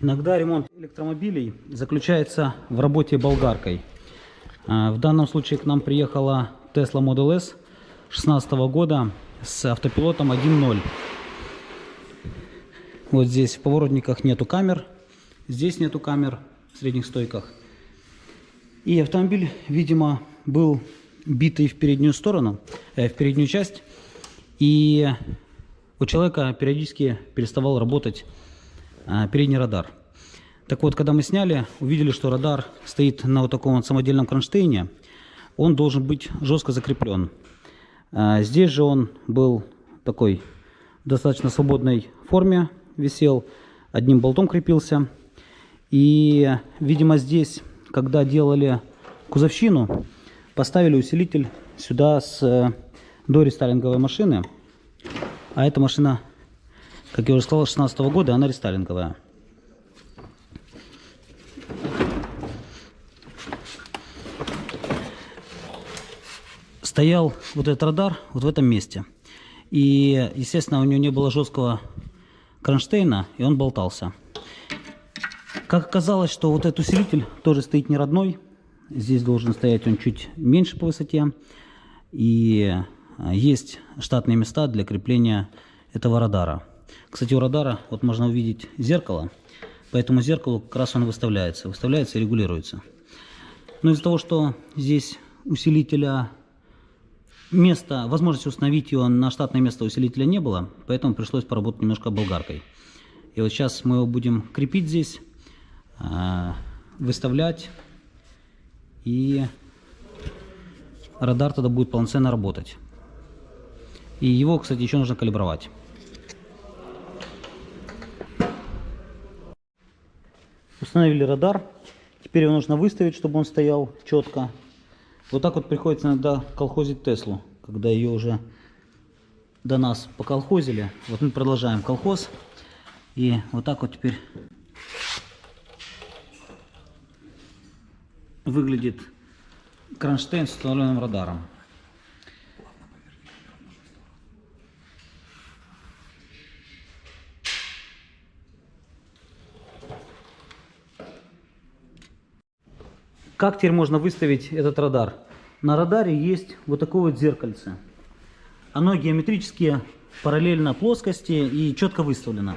Иногда ремонт электромобилей заключается в работе болгаркой. В данном случае к нам приехала Tesla Model S 2016 года с автопилотом 1.0. Вот здесь в поворотниках нету камер, здесь нету камер в средних стойках. И автомобиль, видимо, был битый в переднюю сторону, в переднюю часть. И у человека периодически переставал работать передний радар. Так вот, когда мы сняли, увидели, что радар стоит на вот таком вот самодельном кронштейне. Он должен быть жестко закреплен. Здесь же он был такой в достаточно свободной форме, висел, одним болтом крепился. И, видимо, здесь, когда делали кузовщину, поставили усилитель сюда с дорестайлинговой машины. А эта машина, как я уже сказал, 2016 года, она рестайлинговая. Стоял вот этот радар вот в этом месте. И, естественно, у него не было жесткого кронштейна, и он болтался. Как оказалось, что вот этот усилитель тоже стоит не родной. Здесь должен стоять он чуть меньше по высоте. И есть штатные места для крепления этого радара. Кстати, у радара вот можно увидеть зеркало. По этому зеркалу как раз он выставляется. Выставляется и регулируется. Но из-за того, что здесь усилителя... возможности установить его на штатное место усилителя не было, поэтому пришлось поработать немножко болгаркой. И вот сейчас мы его будем крепить здесь, выставлять, и радар тогда будет полноценно работать. И его, кстати, еще нужно калибровать. Установили радар, теперь его нужно выставить, чтобы он стоял четко. Вот так вот приходится иногда колхозить Теслу, когда ее уже до нас поколхозили. Вот мы продолжаем колхоз. И вот так вот теперь выглядит кронштейн с установленным радаром. Как теперь можно выставить этот радар? На радаре есть вот такое вот зеркальце. Оно геометрически параллельно плоскости и четко выставлено.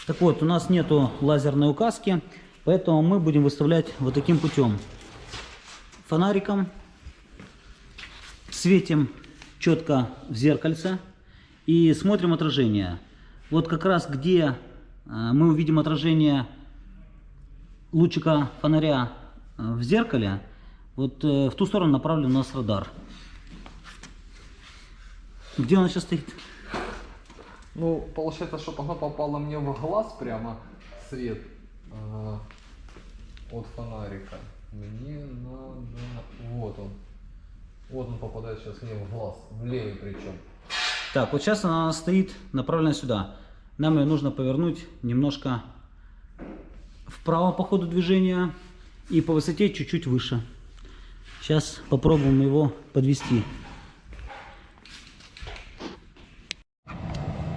Так вот, у нас нету лазерной указки, поэтому мы будем выставлять вот таким путем. Фонариком светим четко в зеркальце и смотрим отражение. Вот как раз где мы увидим отражение лучика фонаря в зеркале, вот в ту сторону направлен у нас радар. Где он сейчас стоит? Ну, получается, чтобы оно попало мне в глаз прямо, свет от фонарика. Мне надо... Вот он. Вот он попадает сейчас мне в глаз, в левый причем. Так, вот сейчас она стоит направлена сюда. Нам ее нужно повернуть немножко вправо по ходу движения и по высоте чуть-чуть выше. Сейчас попробуем его подвести.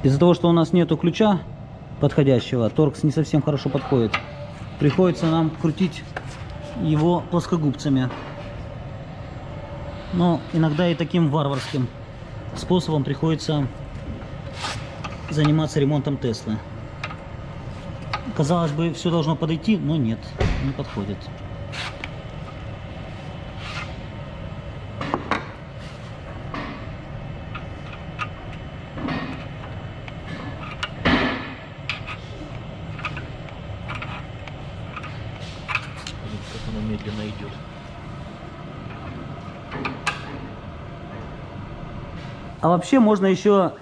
Из-за того, что у нас нету ключа подходящего, торкс не совсем хорошо подходит. Приходится нам крутить его плоскогубцами. Но иногда и таким варварским способом приходится заниматься ремонтом Теслы. Казалось бы, все должно подойти, но нет, не подходит. Как оно медленно идет. А вообще можно еще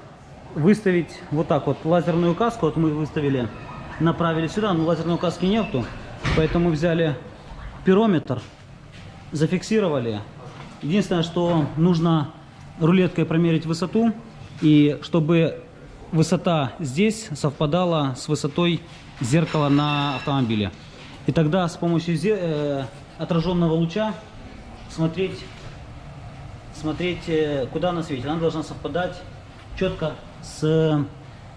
выставить вот так вот лазерную указку. Вот мы выставили, направили сюда, но лазерной указки нету, поэтому взяли пирометр, зафиксировали. Единственное, что нужно рулеткой промерить высоту, и чтобы высота здесь совпадала с высотой зеркала на автомобиле. И тогда с помощью отраженного луча смотреть смотреть, куда она светит. Она должна совпадать четко с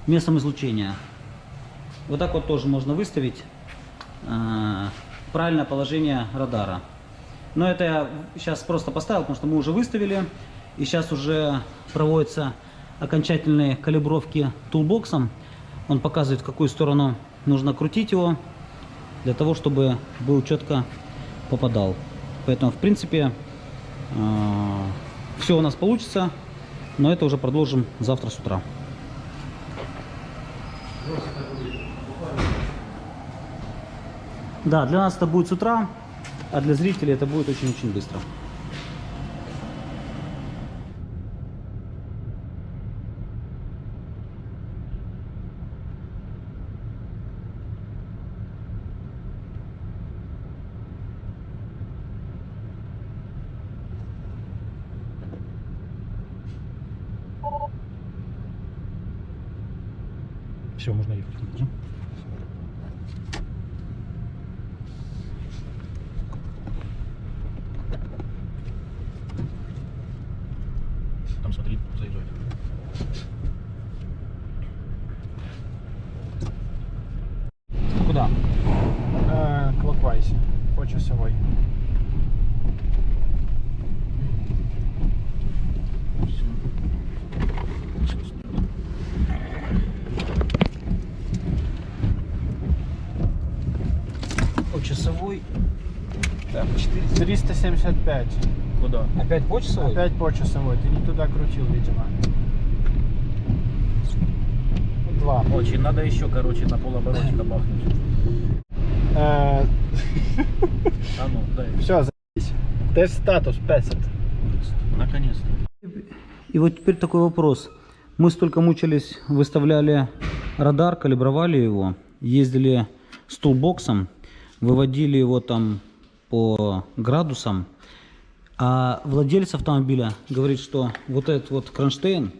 местом излучения. Вот так вот тоже можно выставить правильное положение радара. Но это я сейчас просто поставил, потому что мы уже выставили. И сейчас уже проводятся окончательные калибровки тулбоксом. Он показывает, в какую сторону нужно крутить его, для того, чтобы был четко попадал. Поэтому, в принципе, все у нас получится, но это уже продолжим завтра с утра. Да, для нас это будет с утра, а для зрителей это будет очень-очень быстро. Все, можно ехать. Там смотри, заезжает. Куда? Clockwise, по часовой. По часовой. Так, 375. Куда? Опять по часовой? Опять по часовой. Ты не туда крутил, видимо. 2. Очень, надо еще, короче, на полоборотика бахнуть. А ну, дай. Все, заебись. Тест статус 50. Наконец-то. И вот теперь такой вопрос. Мы столько мучились, выставляли радар, калибровали его, ездили с тулбоксом, выводили его там по градусам, а владелец автомобиля говорит, что вот этот вот кронштейн,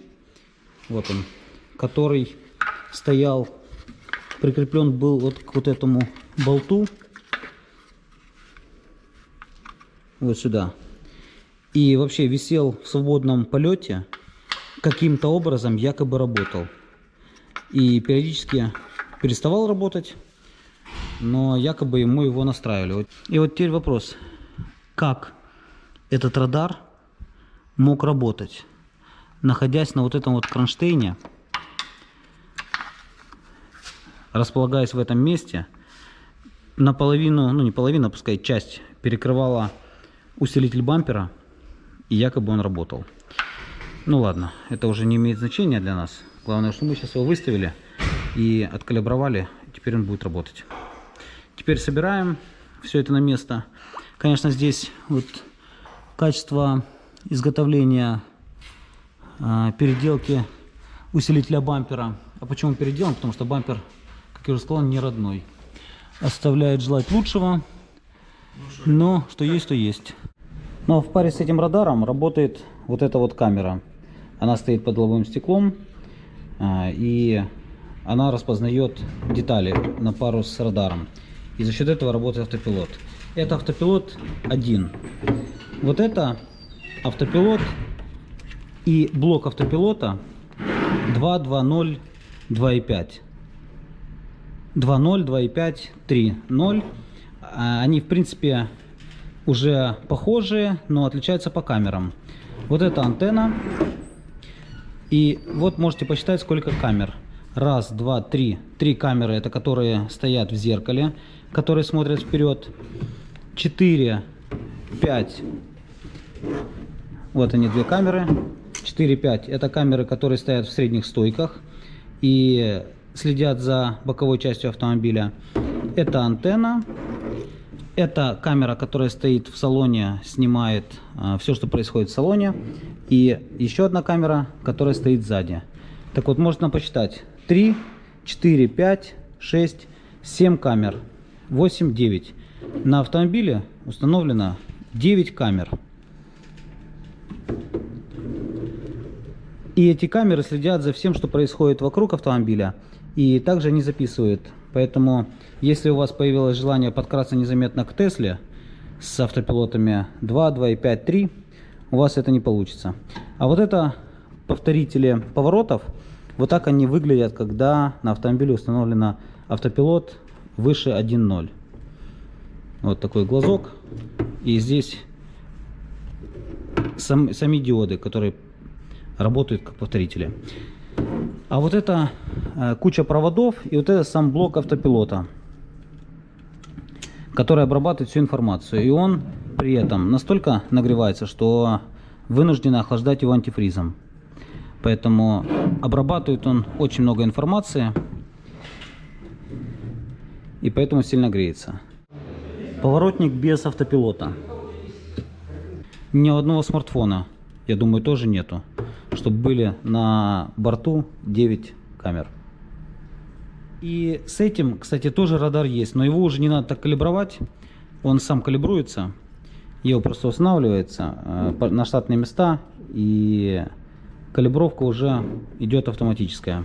вот он, который стоял, прикреплен был вот к вот этому болту, вот сюда, и вообще висел в свободном полете, каким-то образом якобы работал. И периодически переставал работать, но якобы ему его настраивали. И вот теперь вопрос, как этот радар мог работать, находясь на вот этом вот кронштейне, располагаясь в этом месте, наполовину, ну не половину, пускай часть, перекрывала усилитель бампера, и якобы он работал. Ну ладно, это уже не имеет значения для нас. Главное, что мы сейчас его выставили и откалибровали, теперь он будет работать. Теперь собираем все это на место. Конечно, здесь вот качество изготовления, переделки усилителя бампера. А почему переделан? Потому что бампер, как я уже сказал, не родной. Оставляет желать лучшего, но что есть, то есть. Но в паре с этим радаром работает вот эта вот камера. Она стоит под лобовым стеклом, и она распознает детали на пару с радаром. И за счет этого работает автопилот. Это автопилот 1. Вот это автопилот и блок автопилота 2.2.0, 2.5. 2.0, 2.5, 3.0. Они, в принципе, уже похожие, но отличаются по камерам. Вот это антенна. И вот можете посчитать, сколько камер. Раз, два, три. 3 камеры, это которые стоят в зеркале, которые смотрят вперед. 4, 5. Вот они, 2 камеры. 4, 5. Это камеры, которые стоят в средних стойках и следят за боковой частью автомобиля. Это антенна. Это камера, которая стоит в салоне, снимает все, что происходит в салоне. И еще одна камера, которая стоит сзади. Так вот, можно посчитать. 3, 4, 5, 6, 7 камер. 8, 9. На автомобиле установлено 9 камер. И эти камеры следят за всем, что происходит вокруг автомобиля. И также они записывают. Поэтому, если у вас появилось желание подкрасться незаметно к Тесле с автопилотами 2, 2.5, 3, у вас это не получится. А вот это повторители поворотов. Вот так они выглядят, когда на автомобиле установлено автопилот выше 1.0. Вот такой глазок. И здесь сами диоды, которые работают как повторители. А вот это куча проводов и вот это сам блок автопилота, который обрабатывает всю информацию. И он при этом настолько нагревается, что вынуждены охлаждать его антифризом. Поэтому обрабатывает он очень много информации. И поэтому сильно греется. Поворотник без автопилота. Ни у одного смартфона, я думаю, тоже нету, чтобы были на борту 9 камер. И с этим, кстати, тоже радар есть, но его уже не надо так калибровать. Он сам калибруется. Его просто устанавливается на штатные места, и калибровка уже идет автоматическая.